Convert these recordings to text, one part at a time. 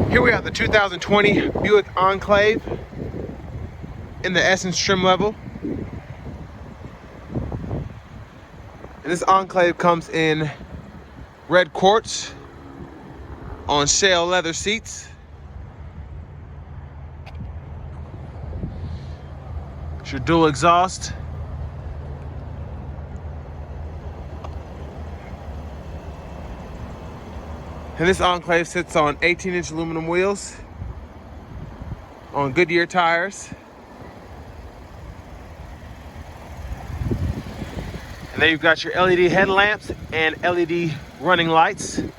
Here we have the 2020 Buick Enclave in the Essence trim level. And this Enclave comes in red quartz on shale leather seats. It's your dual exhaust. And this Enclave sits on 18-inch aluminum wheels on Goodyear tires. And then you've got your LED headlamps and LED running lights. Let's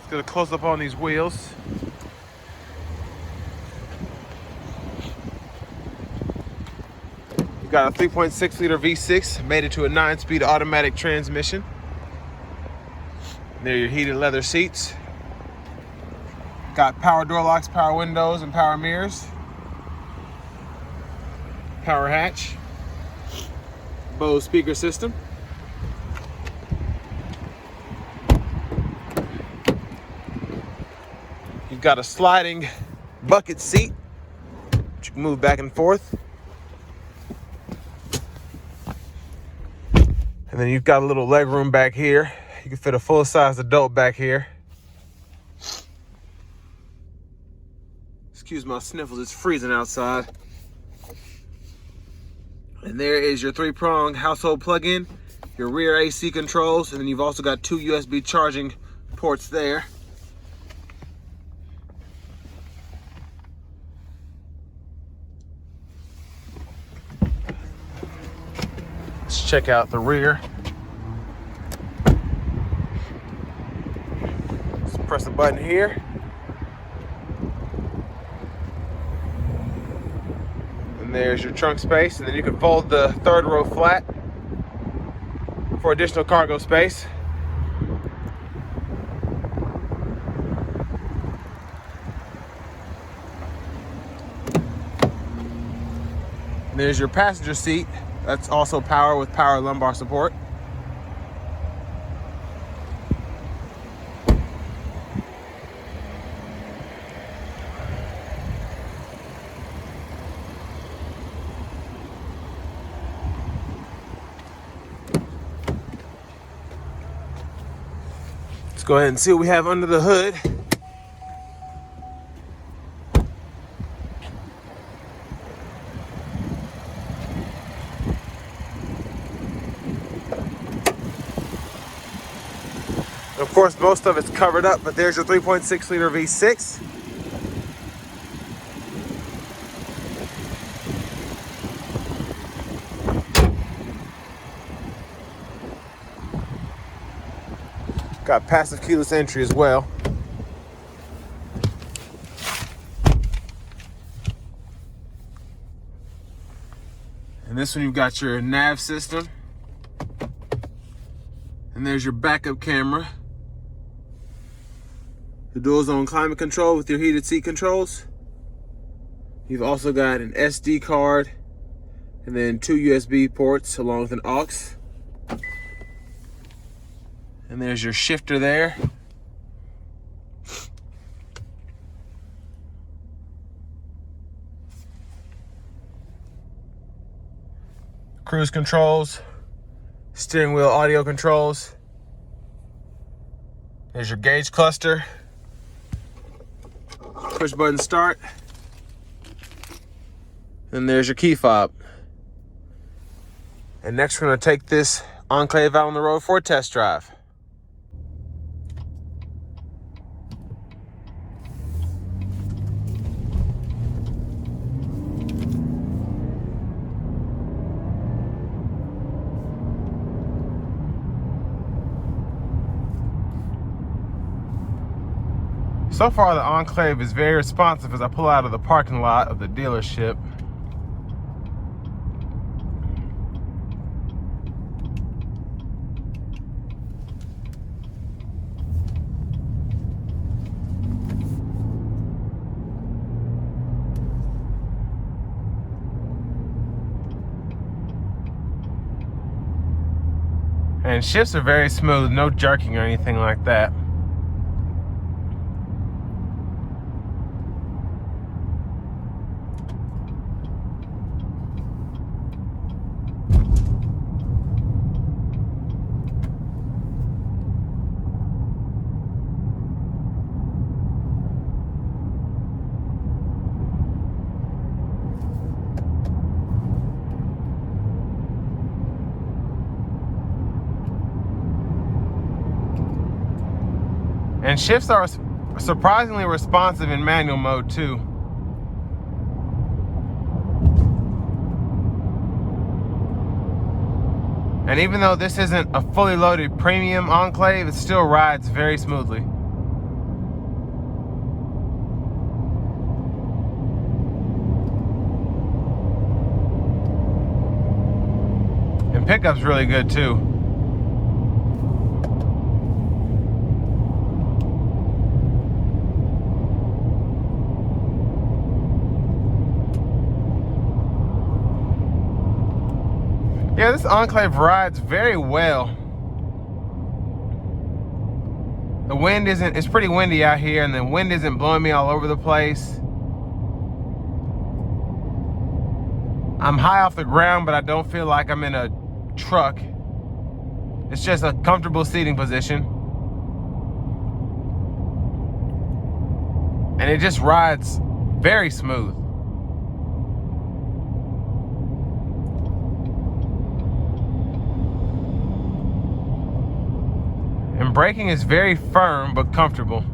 get a close up on these wheels. You've got a 3.6 liter V6 made it to a 9-speed automatic transmission. There are your heated leather seats. Got power door locks, power windows, and power mirrors. Power hatch. Bose speaker system. You've got a sliding bucket seat, which you can move back and forth. And then you've got a little leg room back here. You can fit a full-size adult back here. Excuse my sniffles, it's freezing outside. And there is your 3-prong household plug-in, your rear AC controls, and then you've also got 2 USB charging ports there. Let's check out the rear. Press the button here. And there's your trunk space, and then you can fold the 3rd row flat for additional cargo space. And there's your passenger seat. That's also power with power lumbar support. Let's go ahead and see what we have under the hood. Of course, most of it's covered up, but there's your 3.6 liter V6. Got passive keyless entry as well. And this one, you've got your nav system. And there's your backup camera. The dual zone climate control with your heated seat controls. You've also got an SD card and then 2 USB ports along with an aux. And there's your shifter there. Cruise controls, steering wheel audio controls. There's your gauge cluster. Push button start. And there's your key fob. And next we're gonna take this Enclave out on the road for a test drive. So far, the Enclave is very responsive as I pull out of the parking lot of the dealership. And shifts are very smooth, no jerking or anything like that. And shifts are surprisingly responsive in manual mode too. And even though this isn't a fully loaded premium Enclave, it still rides very smoothly. And pickup's really good too. Yeah, this Enclave rides very well. The wind isn't, it's pretty windy out here, and the wind isn't blowing me all over the place. I'm high off the ground, but I don't feel like I'm in a truck. It's just a comfortable seating position. And it just rides very smooth. And braking is very firm but comfortable.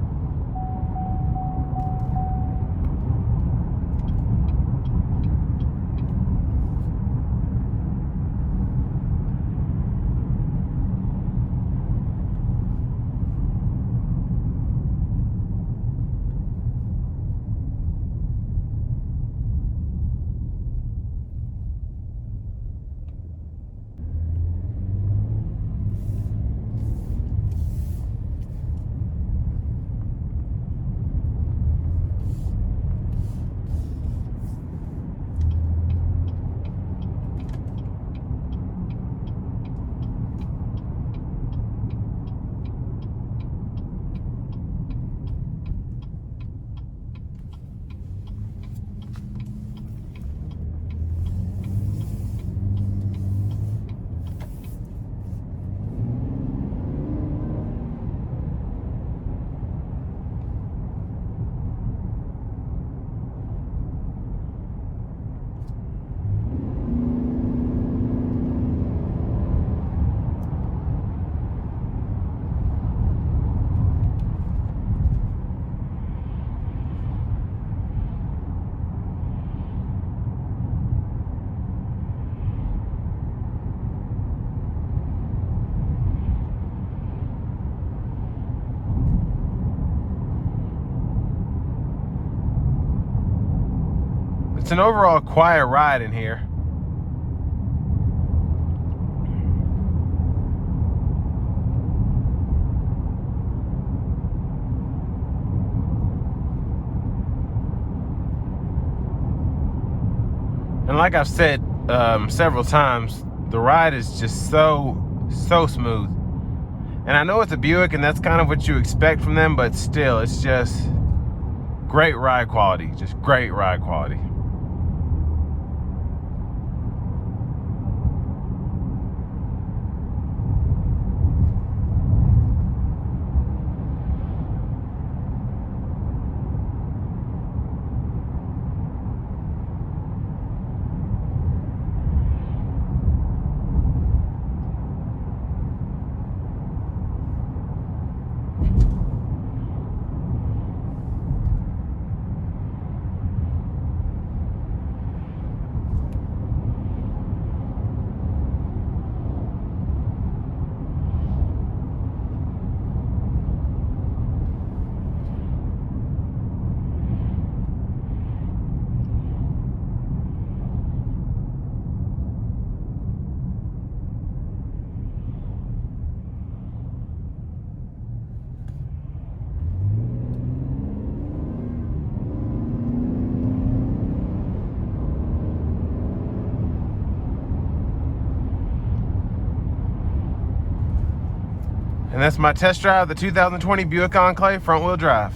It's an overall quiet ride in here. And like I've said several times, the ride is just so smooth. And I know it's a Buick and that's kind of what you expect from them, but still, it's just great ride quality, just great ride quality. And that's my test drive of the 2020 Buick Enclave front-wheel drive.